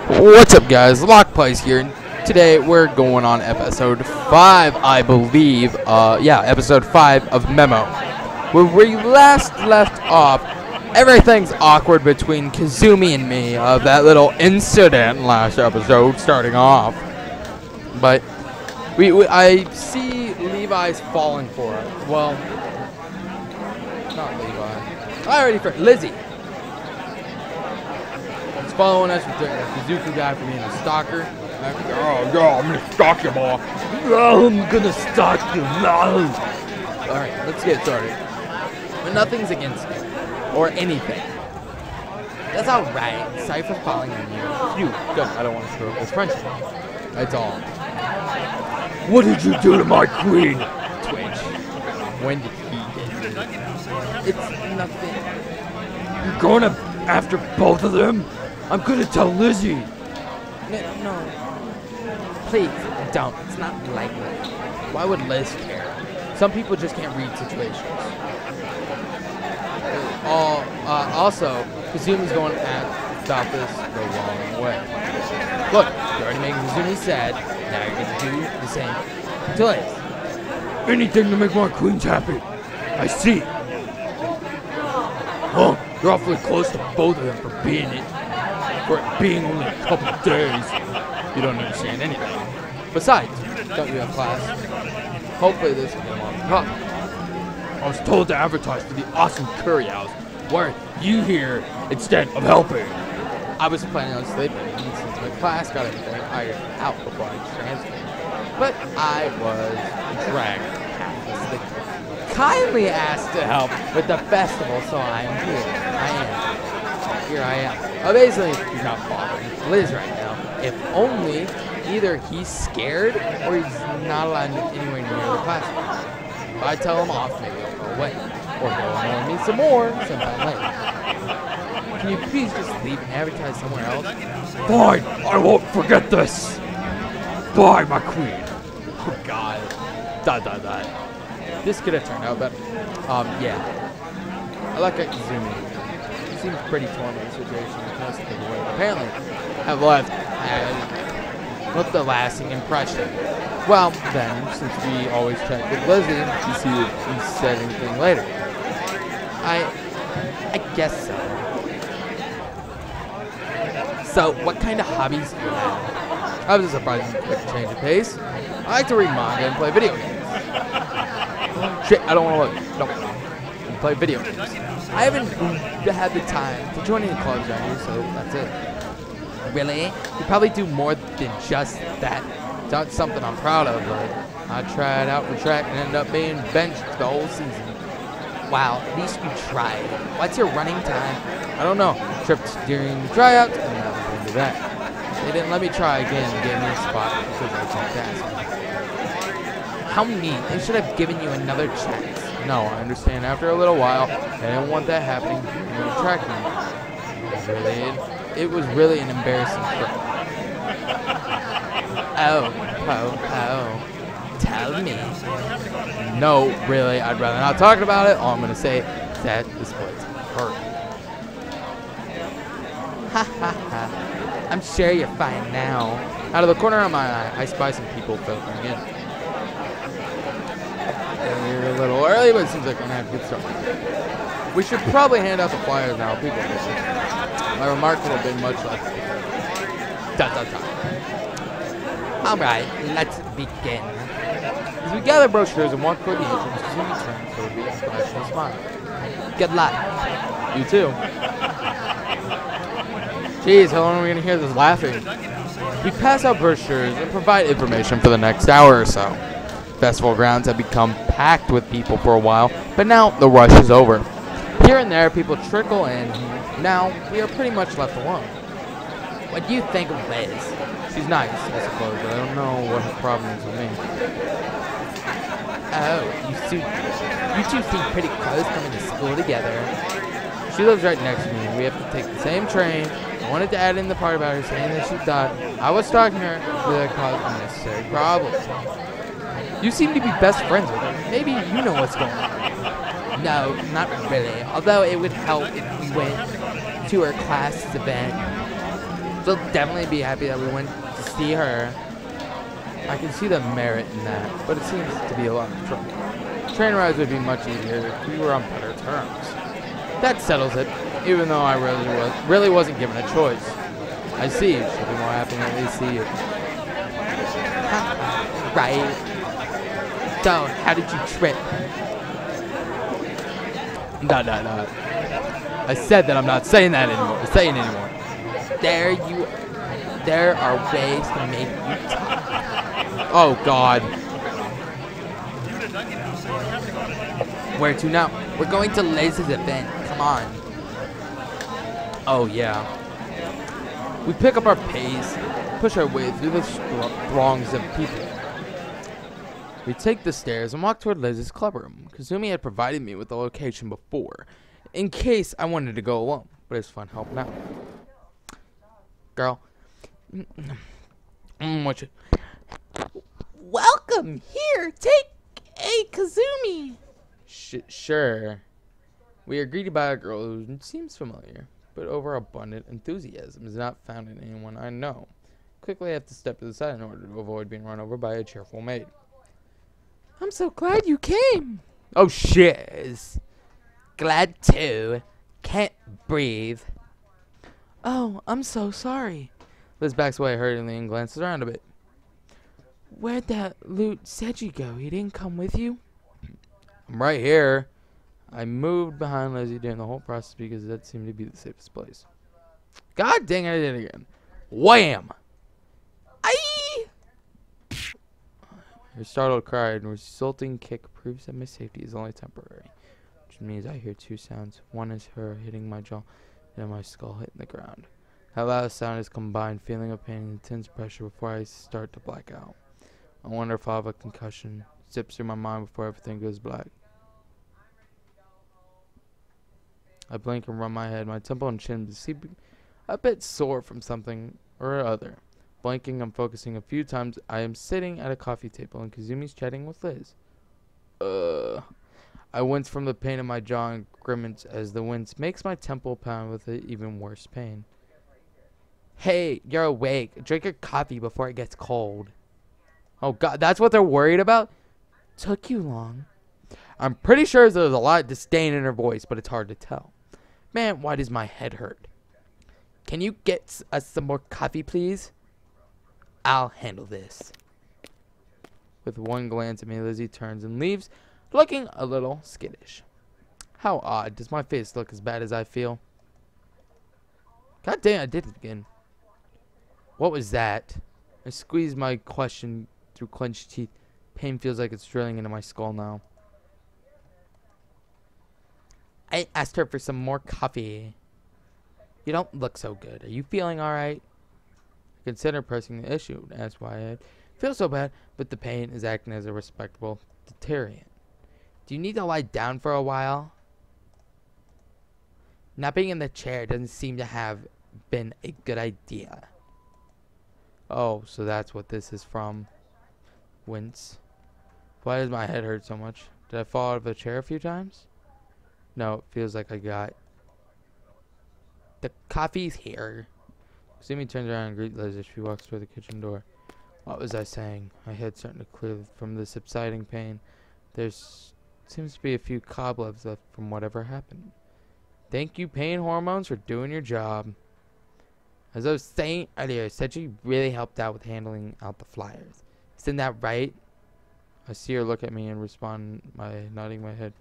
What's up, guys? Lock Plays here. Today we're going on episode 5, I believe. Episode 5 of Memo. Where we last left off, everything's awkward between Kazumi and me of that little incident last episode starting off. But I see Levi's falling for it. Well, not Levi. I already forgot. Lizzy. Following us with the Kazuku guy for being a stalker. I'm gonna stalk you, boy. I'm gonna stalk you. Alright, let's get started. But nothing's against me. Or anything. That's alright. Sorry for falling on you. Phew, good. I don't want to screw up this friendship. That's all. What did you do to my queen? Twitch. When did he get me? It's nothing. You're going after both of them? I'm gonna tell Lizzy. No. Please, don't. It's not likely. Why would Liz care? Some people just can't read situations. Also, Kazumi's going about this the wrong way. Look, you already made Kazumi sad. Now you're gonna do the same to Liz. Anything to make my queens happy. I see. Oh, you're awfully close to both of them for being it. For it being only a couple of days. You don't understand anything. Besides, don't you have class? Hopefully this will get them off the top. I was told to advertise for the awesome curry house. Why are you here instead of helping? I was planning on sleeping, and since my class got everything ironed out before I transferred. But I was dragged past the kindly asked to help with the festival, so I'm here. Here I am. Basically, he's not bothering Liz right now. If only either he's scared or he's not allowed anywhere near the classroom. If I tell him off, maybe he'll go away. Or he'll annoy me some more sometime later. Can you please just leave and advertise somewhere else? Fine, I won't forget this. Bye, my queen. Oh, God. This could have turned out better. I like Kazumi. Seems pretty torn in the situation. Apparently, have left a lasting impression. Well, then, since we always check with Lizzy to see if he said anything later. I guess so. So, what kind of hobbies do you have? I was a surprisingly quick change of pace. I like to read manga and play video games. Shit, I don't want to look. No. Play video games. I haven't had the time to join any clubs around here, so that's it. Really? You probably do more than just that. It's not something I'm proud of, but I tried out for track and ended up being benched the whole season. Wow, at least you tried. What's your running time? I don't know. Tripped during the tryouts, and that was the end of that. They didn't let me try again and gave me a spot because I was asking. How neat. They should have given you another chance. No, I understand. After a little while, I didn't want that happening. You were tracking me. It was really an embarrassing trip. Oh. Tell me. No, really, I'd rather not talk about it. All I'm going to say is that the splits hurt. Ha. I'm sure you're fine now. Out of the corner of my eye, I spy some people filtering in. You're a little early, but it seems like we're going to have a good start. We should probably hand out the flyers now. People listen. My remarks would have been much like Alright, let's begin. As we gather brochures and walk toward the entrance, Kazumi turns toward me and flashes a smile. Good luck. You too. Jeez, how long are we going to hear this laughing? We pass out brochures and provide information for the next hour or so. Festival grounds have become packed with people for a while, but now the rush is over. Here and there, people trickle in. Now, we are pretty much left alone. What do you think of Liz? She's nice, I suppose, but I don't know what her problem is with me. Oh, you two seem pretty close coming to school together. She lives right next to me, and we have to take the same train. I wanted to add in the part about her saying that she thought I was stalking her, but that caused unnecessary problems. You seem to be best friends with her. Maybe you know what's going on. No, not really. Although it would help if we went to her class event. She'll definitely be happy that we went to see her. I can see the merit in that, but it seems to be a lot of trouble. Train rides would be much easier if we were on better terms. That settles it, even though I really wasn't given a choice. I see. She'll be more happy when they see you. Right. So, how did you trip? No. I said that I'm not saying that anymore. There are ways to make you talk. Oh, God. Where to now? We're going to Lizzy's event. Come on. Oh, yeah. We pick up our pace, push our way through the throngs of people. We take the stairs and walk toward Liz's clubroom. Kazumi had provided me with the location before, in case I wanted to go alone, but it's fun helping out. Girl. Welcome here. Take a Kazumi. Sure. We are greeted by a girl who seems familiar, but overabundant enthusiasm is not found in anyone I know. Quickly I have to step to the side in order to avoid being run over by a cheerful maid. I'm so glad you came. Oh, shiz. Glad too. Can't breathe. Oh, I'm so sorry. Liz backs away hurriedly and glances around a bit. Where'd that loot Seiji go? He didn't come with you? I'm right here. I moved behind Lizzy during the whole process because that seemed to be the safest place. God dang it, I did it again. Wham! Aye! Her startled cry and resulting kick proves that my safety is only temporary. Which means I hear two sounds. One is her hitting my jaw, and my skull hitting the ground. That last sound is combined feeling of pain and intense pressure before I start to black out. I wonder if I'll have a concussion. Zips through my mind before everything goes black. I blink and run my head. My temple and chin seem a bit sore from something or other. Blinking, I'm focusing a few times. I am sitting at a coffee table and Kazumi's chatting with Liz. I wince from the pain in my jaw and grimace as the wince makes my temple pound with an even worse pain. Hey, you're awake. Drink your coffee before it gets cold. Oh, God, that's what they're worried about? Took you long. I'm pretty sure there's a lot of disdain in her voice, but it's hard to tell. Man, why does my head hurt? Can you get us some more coffee, please? I'll handle this. With one glance at me, Lizzy turns and leaves, looking a little skittish. How odd. Does my face look as bad as I feel? God damn, I did it again. What was that? I squeeze my question through clenched teeth. Pain feels like it's drilling into my skull now. I asked her for some more coffee. You don't look so good. Are you feeling alright? I consider pressing the issue and ask why I feel so bad, but the pain is acting as a respectable deterrent. Do you need to lie down for a while? Napping in the chair doesn't seem to have been a good idea. Oh, so that's what this is from. Wince. Why does my head hurt so much? Did I fall out of the chair a few times? No, it feels like I got. The coffee's here. Simi turns around and greets Liz as she walks toward the kitchen door. What was I saying? My head starting to clear from the subsiding pain. Seems to be a few cobwebs left from whatever happened. Thank you, pain hormones, for doing your job. As I was saying earlier, Seiji really helped out with handling out the flyers. Isn't that right? I see her look at me and respond by nodding my head.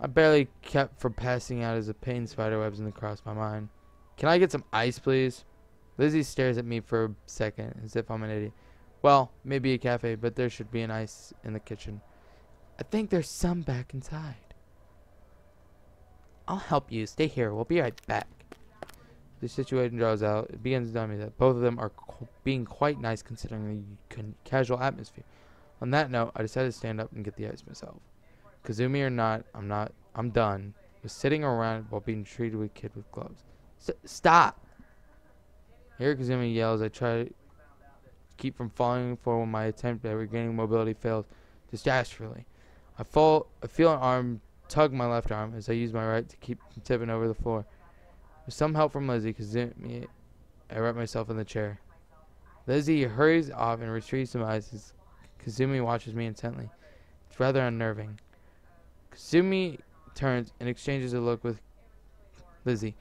I barely kept from passing out as the pain spiderwebs across my mind. Can I get some ice, please? Lizzy stares at me for a second, as if I'm an idiot. Well, maybe a cafe, but there should be an ice in the kitchen. I think there's some back inside. I'll help you. Stay here. We'll be right back. The situation draws out. It begins to tell me that both of them are being quite nice considering the casual atmosphere. On that note, I decided to stand up and get the ice myself. Kazumi or not, I'm done with sitting around while being treated with a kid with gloves. Stop! Here Kazumi yells. I try to keep from falling forward when my attempt at regaining mobility fails disastrously. I feel an arm tug my left arm as I use my right to keep from tipping over the floor. With some help from Lizzy, Kazumi I wrap myself in the chair. Lizzy hurries off and retrieves some eyes as Kazumi watches me intently. It's rather unnerving. Kazumi turns and exchanges a look with Lizzy.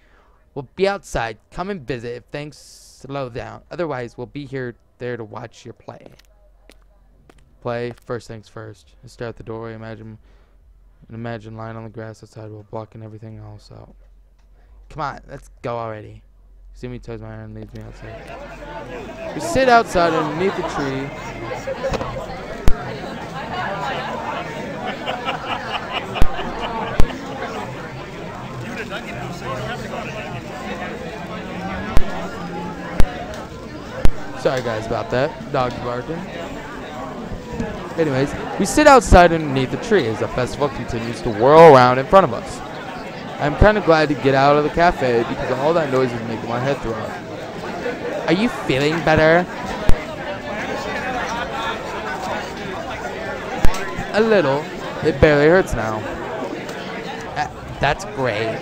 We'll be outside. Come and visit if things slow down. Otherwise, we'll be there to watch your play. Play, first things first. I stare at the doorway, imagine lying on the grass outside while blocking everything else out. Come on, let's go already. Kazumi tugs my arm and leads me outside. We sit outside underneath the tree. Sorry guys about that. Dog's barking. Anyways, we sit outside underneath the tree as the festival continues to whirl around in front of us. I'm kind of glad to get out of the cafe because all that noise is making my head throb. Are you feeling better? A little. It barely hurts now. That's great.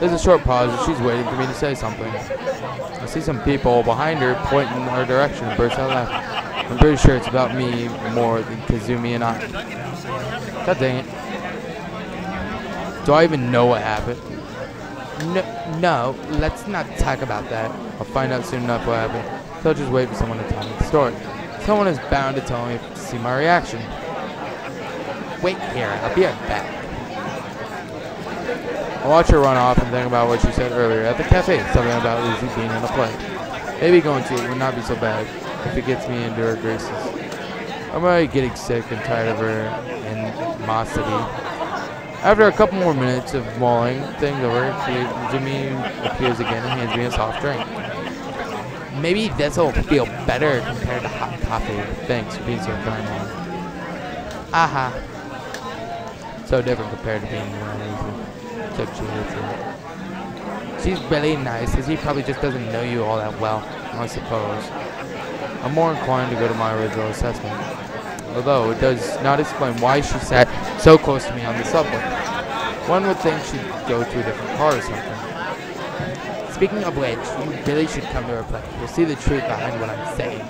There's a short pause as she's waiting for me to say something. I see some people behind her pointing in our direction and burst out laughing. I'm pretty sure it's about me more than Kazumi and I. God dang it. Do I even know what happened? No, let's not talk about that. I'll find out soon enough what happened. So I'll just wait for someone to tell me the story. Someone is bound to tell me to see my reaction. Wait here, I'll be right back. I watch her run off and think about what she said earlier at the cafe. Something about Lizzy being in a play. Maybe going to it would not be so bad if it gets me into her graces. I'm already getting sick and tired of her animosity. After a couple more minutes of mulling things over, Jimmy appears again and hands me a soft drink. Maybe this will feel better compared to hot coffee. Thanks for being so kind, Mom. Aha. So different compared to being around. So she hates it. She's really nice, as he probably just doesn't know you all that well, I suppose. I'm more inclined to go to my original assessment, although it does not explain why she sat so close to me on the subway. One would think she'd go to a different car or something. Speaking of which, you really should come to her play. You'll see the truth behind what I'm saying.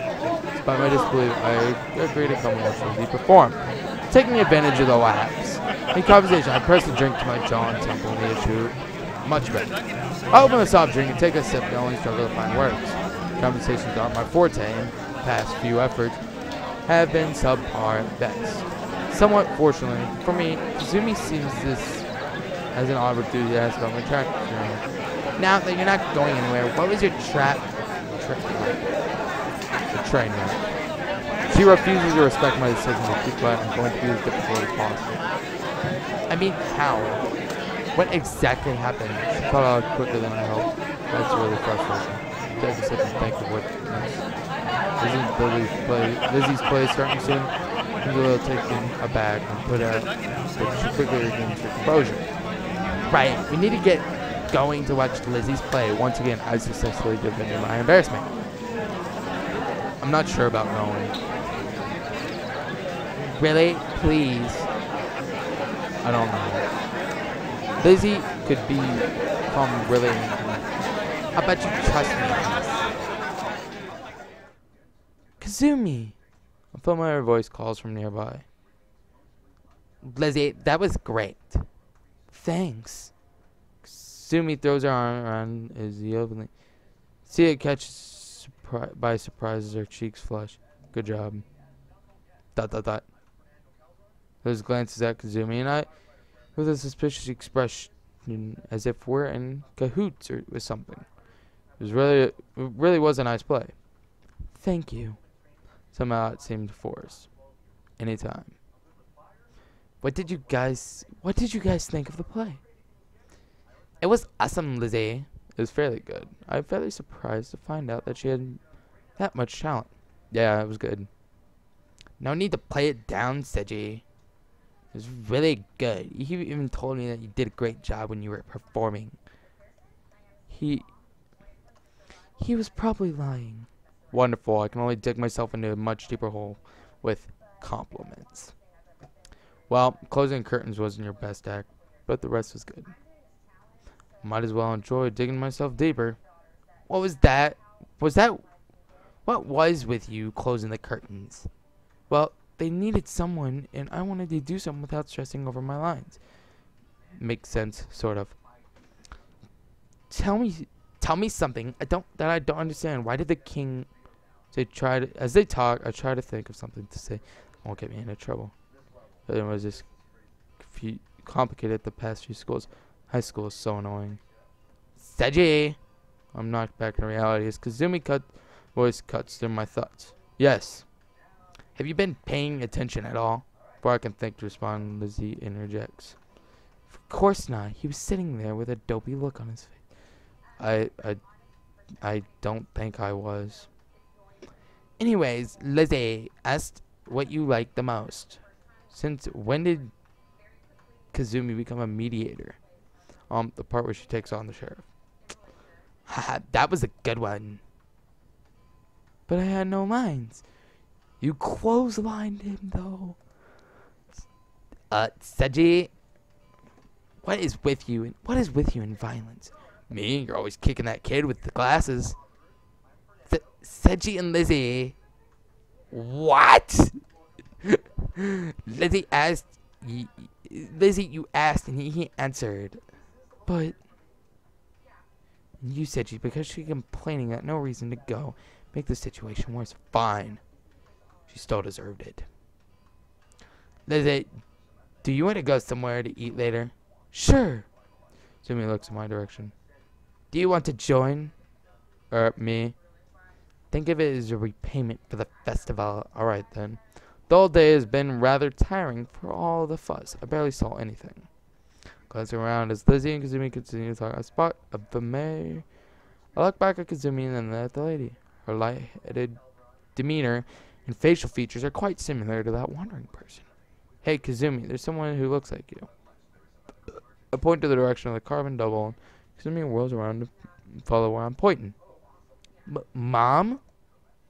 Despite my disbelief, I agree to come watch Lizzy perform, taking advantage of the laughs. In conversation, I press the drink to my jaw and temple the issue much better. I open the soft drink and take a sip, and only struggle to find words. Conversations aren't my forte, and past few efforts have been subpar at best. Somewhat fortunately for me, Kazumi seems this as an odd enthusiasm about my track journey. Now that you're not going anywhere, what was your train wreck? She refuses to respect my decision to keep quiet and going to be as difficult as possible. I mean, how? What exactly happened? She caught out quicker than I hoped. That's really frustrating. Take a sip and think of what next. Lizzy's play starting soon. She's a little taken aback and put out, but she quickly regains her composure. Right, we need to get going to watch Lizzy's play. Once again, I successfully defended my embarrassment. I'm not sure about going. Really? Please. I don't know. Lizzy could become really angry. I bet you trust me on this. Kazumi! A familiar voice calls from nearby. Lizzy, that was great. Thanks. Kazumi throws her arm around Lizzy openly. See it catches by surprise as her cheeks flush. Good job. ... Liz glances at Kazumi and I with a suspicious expression as if we're in cahoots or with something. It really was a nice play. Thank you. Somehow it seemed forced. Anytime. What did you guys think of the play? It was awesome, Lizzy. It was fairly good. I'm fairly surprised to find out that she had that much talent. Yeah, it was good. No need to play it down, Seiji. It was really good. He even told me that you did a great job when you were performing. He was probably lying. Wonderful. I can only dig myself into a much deeper hole with compliments. Well, closing curtains wasn't your best act, but the rest was good. Might as well enjoy digging myself deeper. What was that? What was with you closing the curtains? Well, they needed someone, and I wanted to do something without stressing over my lines. Makes sense, sort of. Tell me something that I don't understand. Why did the king as they talk, I try to think of something to say that won't get me into trouble. But it was just complicated the past few schools. High school is so annoying. Seiji! I'm knocked back in reality as Kazumi voice cuts through my thoughts. Yes. Have you been paying attention at all? Before I can think to respond, Lizzy interjects. Of course not. He was sitting there with a dopey look on his face. I don't think I was. Anyways, Lizzy asked what you liked the most. Since when did Kazumi become a mediator? The part where she takes on the sheriff. Haha, that was a good one. But I had no lines. You clotheslined him, though. Seiji, what is with you in violence? Me? You're always kicking that kid with the glasses. Seiji and Lizzy. What? Lizzy asked. Lizzy, you asked, and he answered. But you said because she's complaining that no reason to go make the situation worse. Fine. She still deserved it. Lizzy, do you want to go somewhere to eat later? Sure. Jimmy looks in my direction. Do you want to join? Me? Think of it as a repayment for the festival. Alright then. The whole day has been rather tiring for all the fuss. I barely saw anything. Glancing around as Lizzy and Kazumi continue to talk, I spot a familiar. I look back at Kazumi and then at the lady. Her light-headed demeanor and facial features are quite similar to that wandering person. Hey Kazumi, there's someone who looks like you. I point to the direction of the carbon double. Kazumi whirls around to follow where I'm pointing. Mom?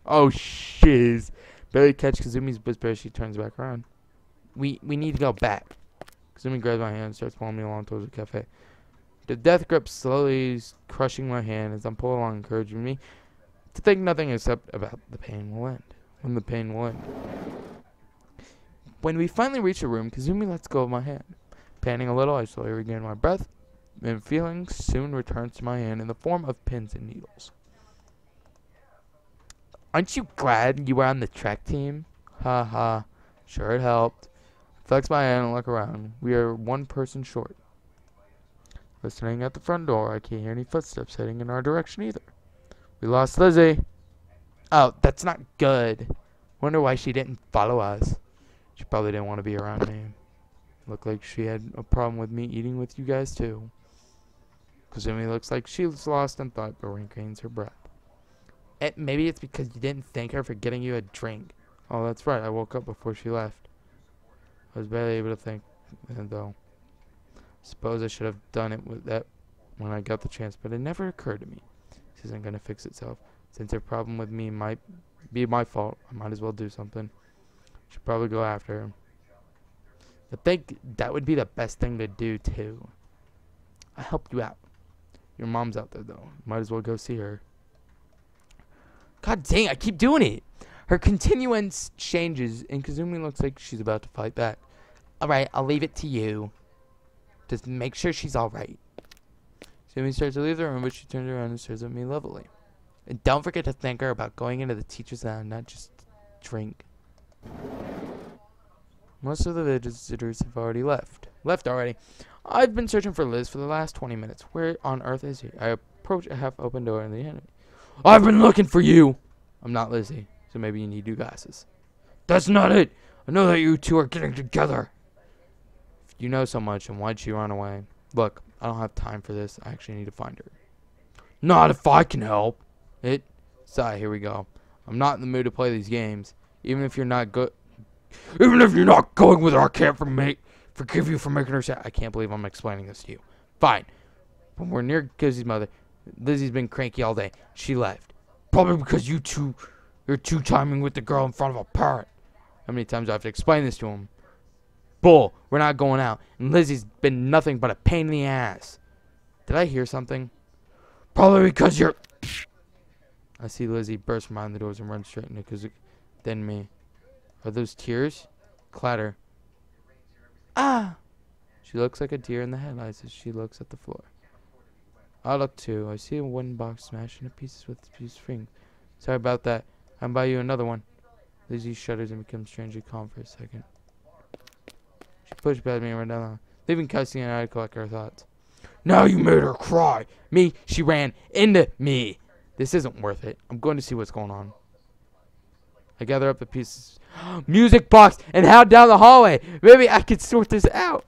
Oh shiz. Barely catch Kazumi's whisper as she turns back around. We need to go back. Kazumi grabs my hand and starts pulling me along towards the cafe. The death grip slowly crushing my hand as I'm pulled along, encouraging me to think nothing except about the pain will end. When the pain will end. When we finally reach the room, Kazumi lets go of my hand. Panting a little, I slowly regain my breath, and feeling soon returns to my hand in the form of pins and needles. Aren't you glad you were on the track team? Ha ha. Sure it helped. Flex my hand and look around. We are one person short. Listening at the front door, I can't hear any footsteps heading in our direction either. We lost Lizzy. Oh, that's not good. Wonder why she didn't follow us. She probably didn't want to be around me. Looked like she had a problem with me eating with you guys too. Kazumi looks like she's lost in thought but regains her breath. Maybe it's because you didn't thank her for getting you a drink. Oh, that's right. I woke up before she left. I was barely able to thank her, though. Suppose I should have done it with that when I got the chance, but it never occurred to me. This isn't going to fix itself. Since her problem with me might be my fault, I might as well do something. Should probably go after her. I think that would be the best thing to do, too. I helped you out. Your mom's out there, though. Might as well go see her. God dang, I keep doing it. Her continuance changes, and Kazumi looks like she's about to fight back. Alright, I'll leave it to you. Just make sure she's alright. Kazumi starts to leave the room, but she turns around and stares at me levelly. And don't forget to thank her about going into the teacher's lounge, not just drink. Most of the visitors have already left. I've been searching for Liz for the last 20 minutes. Where on earth is he? I approach a half-open door in the enemy. I've been looking for you! I'm not Lizzy, so maybe you need new glasses. That's not it! I know that you two are getting together! If you know so much, then why'd she run away? Look, I don't have time for this. I actually need to find her. Not if I can help! Sigh, here we go. I'm not in the mood to play these games. Even if you're not going with her, I can't forgive you for making her sad. I can't believe I'm explaining this to you. Fine. When we're near Kizzy's mother, Lizzy's been cranky all day. She left. Probably because you're two-timing with the girl in front of a parrot. How many times do I have to explain this to him? Bull, we're not going out. And Lizzy's been nothing but a pain in the ass. Did I hear something? Probably because you're... I see Lizzy burst from behind the doors and run straight into Kazuki. Then me. Are those tears? Clatter. Ah! She looks like a deer in the headlights as she looks at the floor. I look too. I see a wooden box smashed into pieces with a piece of string. Sorry about that. I'll buy you another one. Lizzy shudders and becomes strangely calm for a second. She pushed past me and ran down, leaving cussing and I to collect her thoughts. Now you made her cry. Me, she ran into me. This isn't worth it. I'm going to see what's going on. I gather up the pieces. Music box and head down the hallway. Maybe I could sort this out.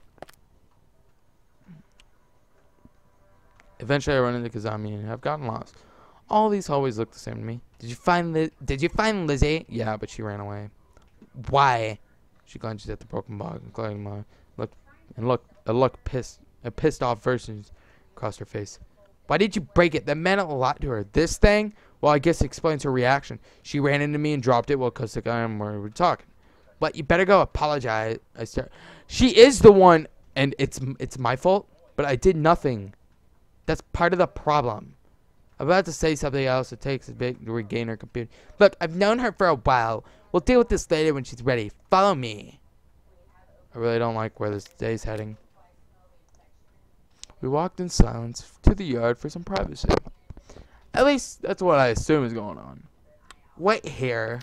Eventually, I run into Kazami and I've gotten lost. All these hallways look the same to me. Did you find Lizzy? Yeah, but she ran away. Why? She glances at the broken box, including my look pissed. A pissed off version across her face. Why did you break it? That meant a lot to her. This thing? Well, I guess it explains her reaction. She ran into me and dropped it. Well, because the guy and we were talking. But you better go apologize. She is the one, and it's my fault. But I did nothing. That's part of the problem. I'm about to say something else. It takes a bit to regain her computer. Look, I've known her for a while. We'll deal with this later when she's ready. Follow me. I really don't like where this day's heading. We walked in silence to the yard for some privacy. At least that's what I assume is going on. Wait here.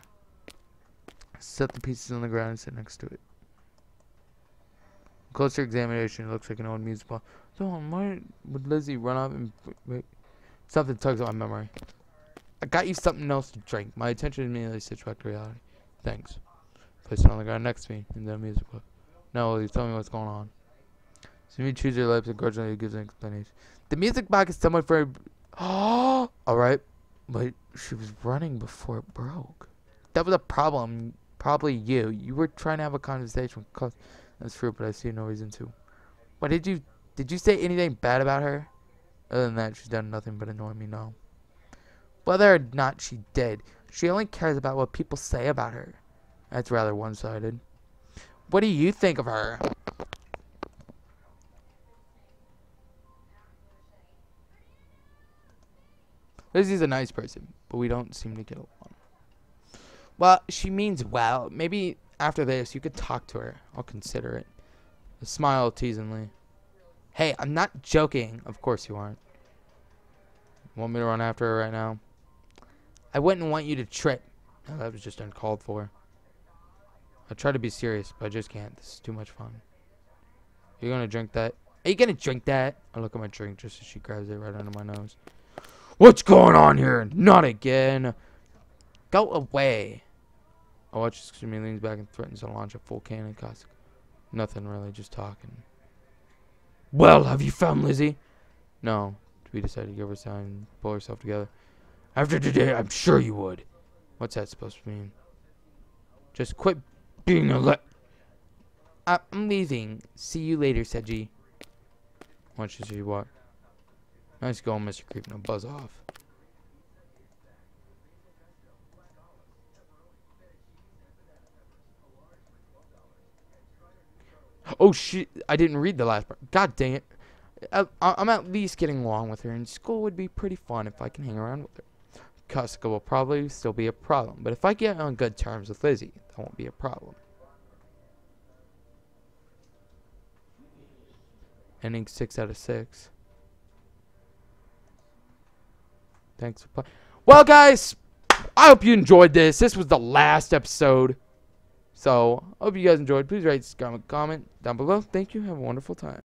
Set the pieces on the ground and sit next to it. Closer examination, it looks like an old music box. So why would Lizzy run up and wait? Something tugs at my memory. I got you something else to drink. My attention immediately switched back to reality. Thanks. Place it on the ground next to me in the music book. Now, will you tell me what's going on? So you choose your lips and grudgingly gives an explanation. The music box is somewhat very... Oh! Alright. But she was running before it broke. That was a problem. Probably you. You were trying to have a conversation with... That's true, but I see no reason to. What did you say anything bad about her? Other than that, she's done nothing but annoy me, no. Whether or not she did, she only cares about what people say about her. That's rather one-sided. What do you think of her? Lizzy's a nice person, but we don't seem to get along. Well, she means well. Maybe after this, you could talk to her. I'll consider it. A smile teasingly. Hey, I'm not joking. Of course you aren't. Want me to run after her right now? I wouldn't want you to trip. No, that was just uncalled for. I try to be serious, but I just can't. This is too much fun. Are you gonna drink that? Are you gonna drink that? I look at my drink just as she grabs it right under my nose. What's going on here? Not again. Go away. I watch as Sumi leans back and threatens to launch a full cannon caustic. Nothing really, just talking. Well, have you found Lizzy? No. We decided to give her a sign and pull herself together. After today, I'm sure you would. What's that supposed to mean? Just quit being a I'm leaving. See you later, Seiji. Watch as you walk. Nice going, Mr. Creep. Now buzz off. Oh, shit. I didn't read the last part. God dang it. I'm at least getting along with her, and school would be pretty fun if I can hang around with her. Cusco will probably still be a problem, but if I get on good terms with Lizzy, that won't be a problem. Ending 6 out of 6. Thanks for playing. Well, guys, I hope you enjoyed this. This was the last episode. So, I hope you guys enjoyed. Please rate, comment down below. Thank you. Have a wonderful time.